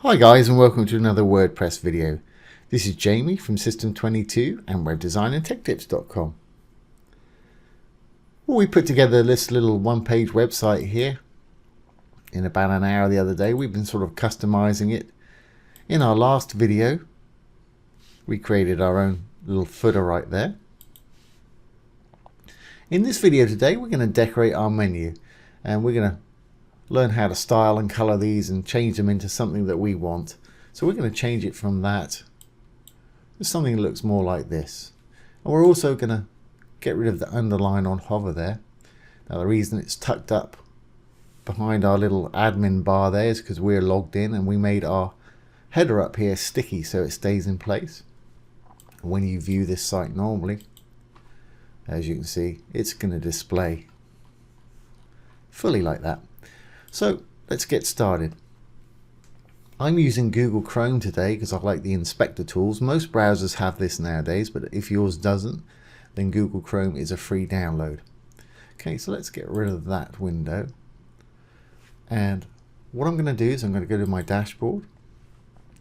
Hi guys, and welcome to another WordPress video. This is Jamie from System22 and webdesignandtechtips.com. Well, we put together this little one-page website here in about an hour the other day. We've been sort of customizing it. In our last video, we created our own little footer right there. In this video today, we're going to decorate our menu and we're going to learn how to style and color these and change them into something that we want. So we're going to change it from that to something that looks more like this. And we're also going to get rid of the underline on hover there. Now the reason it's tucked up behind our little admin bar there is because we're logged in and we made our header up here sticky so it stays in place. When you view this site normally, as you can see, it's going to display fully like that. So let's get started. I'm using Google Chrome today because I like the inspector tools. Most browsers have this nowadays, but if yours doesn't, then Google Chrome is a free download. Okay, so let's get rid of that window. And what I'm going to do is I'm going to go to my dashboard.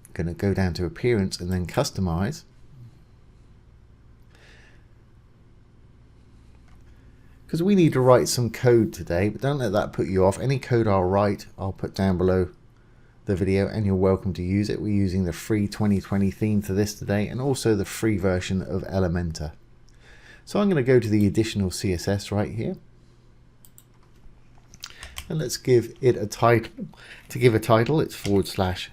I'm going to go down to Appearance and then Customize. Because we need to write some code today, but don't let that put you off. Any code I'll write, I'll put down below the video and you're welcome to use it. We're using the free 2020 theme for this today and also the free version of Elementor. So I'm going to go to the additional CSS right here. And let's give it a title. To give a title, it's /**/.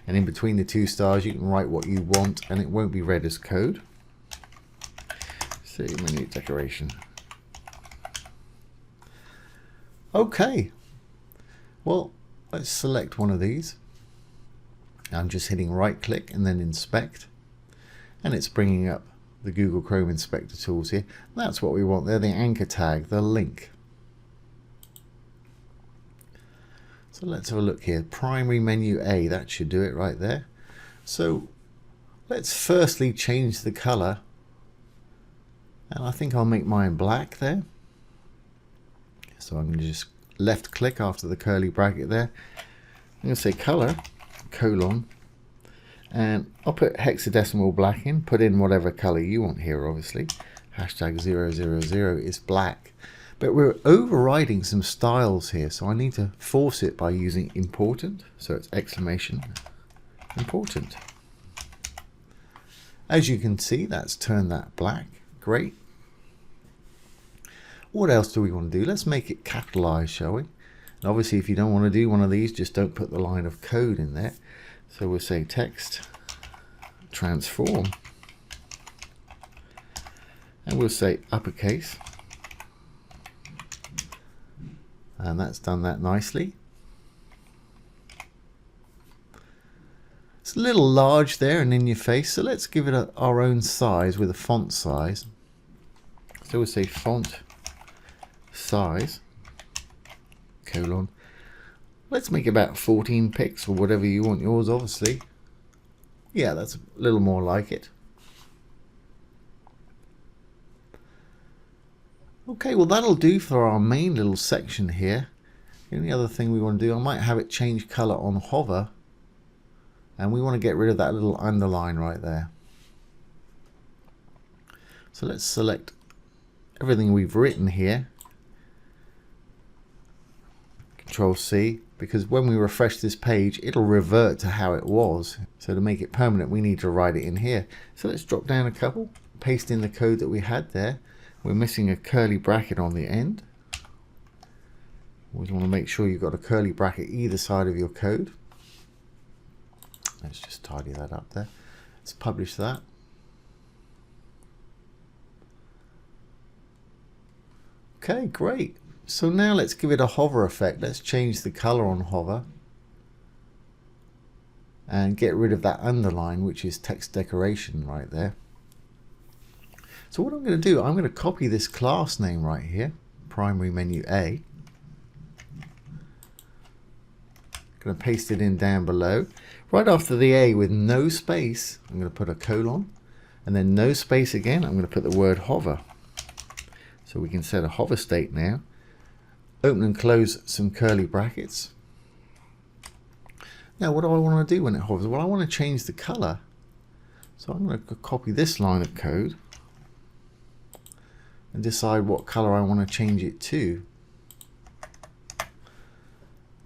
And in between the two stars, you can write what you want and it won't be read as code. See, menu decoration. Okay, well, let's select one of these. I'm just hitting right click and then inspect, and it's bringing up the Google Chrome inspector tools here. That's what we want there, the anchor tag, the link. So let's have a look here. Primary menu A, that should do it right there. So let's firstly change the color. And I think I'll make mine black there. So I'm going to just left click after the curly bracket there. I'm going to say color, colon, and I'll put hexadecimal black in. Put in whatever color you want here, obviously. #000 is black. But we're overriding some styles here, so I need to force it by using important. So it's exclamation important. As you can see, that's turned that black. Great. What else do we want to do? Let's make it capitalized, shall we? And obviously, if you don't want to do one of these, just don't put the line of code in there. So we'll say text transform. And we'll say uppercase. And that's done that nicely. It's a little large there and in your face, so let's give it our own size with a font size. So we'll say font size, colon. Let's make it about 14 pixels or whatever you want yours, obviously. Yeah, that's a little more like it. Okay, well that'll do for our main little section here. The only other thing we want to do, I might have it change color on hover. And we want to get rid of that little underline right there. So let's select everything we've written here. Control C, because when we refresh this page, it'll revert to how it was. So to make it permanent, we need to write it in here. So let's drop down a couple, paste in the code that we had there. We're missing a curly bracket on the end. Always want to make sure you've got a curly bracket either side of your code. Let's just tidy that up there. Let's publish that. Okay, great. So now let's give it a hover effect. Let's change the color on hover and get rid of that underline, which is text decoration right there. So what I'm going to do, I'm going to copy this class name right here, primary menu A. Going to paste it in down below. Right after the A with no space, I'm going to put a colon, and then no space again, I'm going to put the word hover. So we can set a hover state now. Open and close some curly brackets. Now what do I want to do when it hovers? Well, I want to change the color. So I'm going to copy this line of code and decide what color I want to change it to.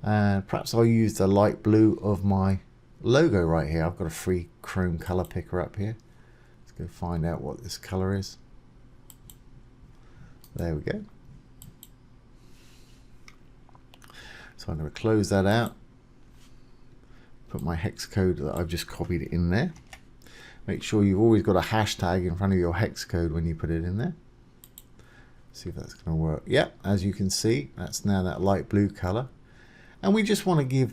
And perhaps I'll use the light blue of my logo right here. I've got a free Chrome color picker up here. Let's go find out what this color is. There we go. So I'm going to close that out. Put my hex code that I've just copied in there. Make sure you've always got a hashtag in front of your hex code when you put it in there. See if that's going to work. Yep, as you can see, that's now that light blue color. And we just want to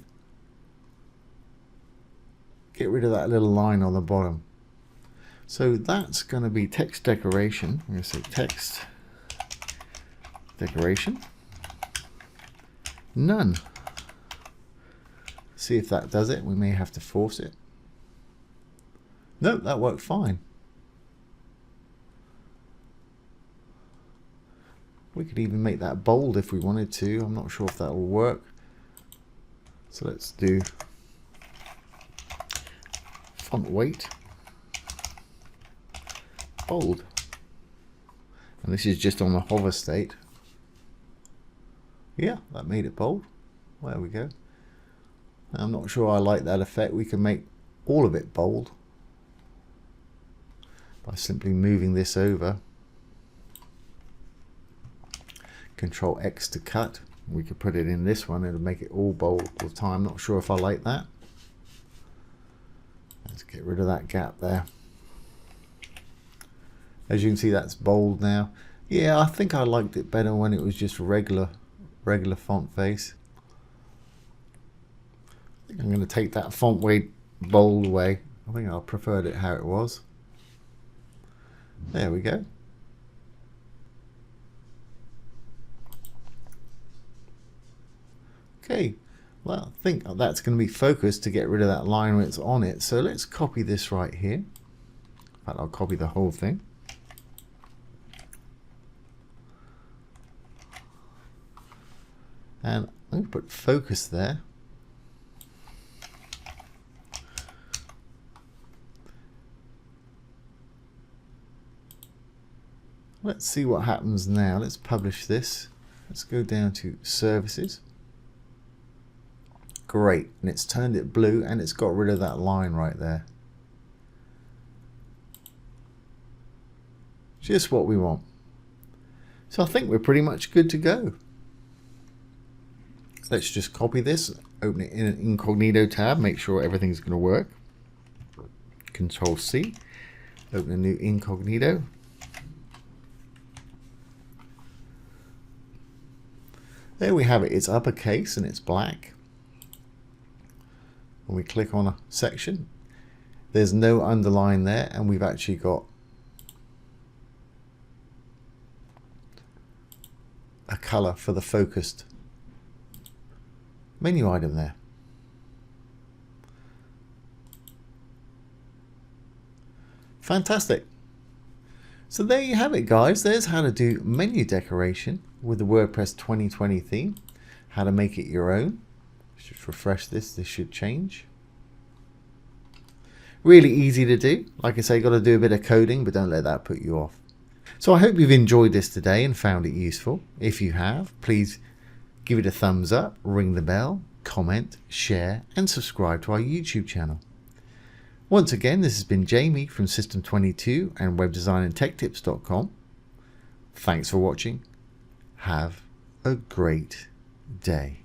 get rid of that little line on the bottom. So that's going to be text decoration. I'm going to say text decoration. None. See if that does it. We may have to force it. Nope, that worked fine. We could even make that bold if we wanted to. I'm not sure if that will work. So let's do font weight bold. And this is just on the hover state. Yeah, that made it bold. There we go. I'm not sure I like that effect. We can make all of it bold by simply moving this over. Control X to cut. We could put it in this one. It'll make it all bold all the time. Not sure if I like that. Let's get rid of that gap there. As you can see, that's bold now. Yeah, I think I liked it better when it was just regular font face. I think I'm going to take that font weight bold away. I think I preferred it how it was. There we go. Okay, well, I think that's going to be focused to get rid of that line when it's on it. So let's copy this right here. In fact, I'll copy the whole thing. And I'm going to put focus there. Let's see what happens now. Let's publish this. Let's go down to services. Great, and it's turned it blue and it's got rid of that line right there. Just what we want. So I think we're pretty much good to go. Let's just copy this, open it in an incognito tab, make sure everything's going to work. Control C, open a new incognito. There we have it. It's uppercase and it's black. When we click on a section, there's no underline there, and we've actually got a color for the focused menu item there. Fantastic. So there you have it, guys. There's how to do menu decoration with the WordPress 2020 theme, how to make it your own. Just refresh this, this should change. Really easy to do. Like I say, got to do a bit of coding, but don't let that put you off. So I hope you've enjoyed this today and found it useful. If you have, please give it a thumbs up, ring the bell, comment, share, and subscribe to our YouTube channel. Once again, this has been Jamie from System22 and webdesignandtechtips.com. Thanks for watching. Have a great day.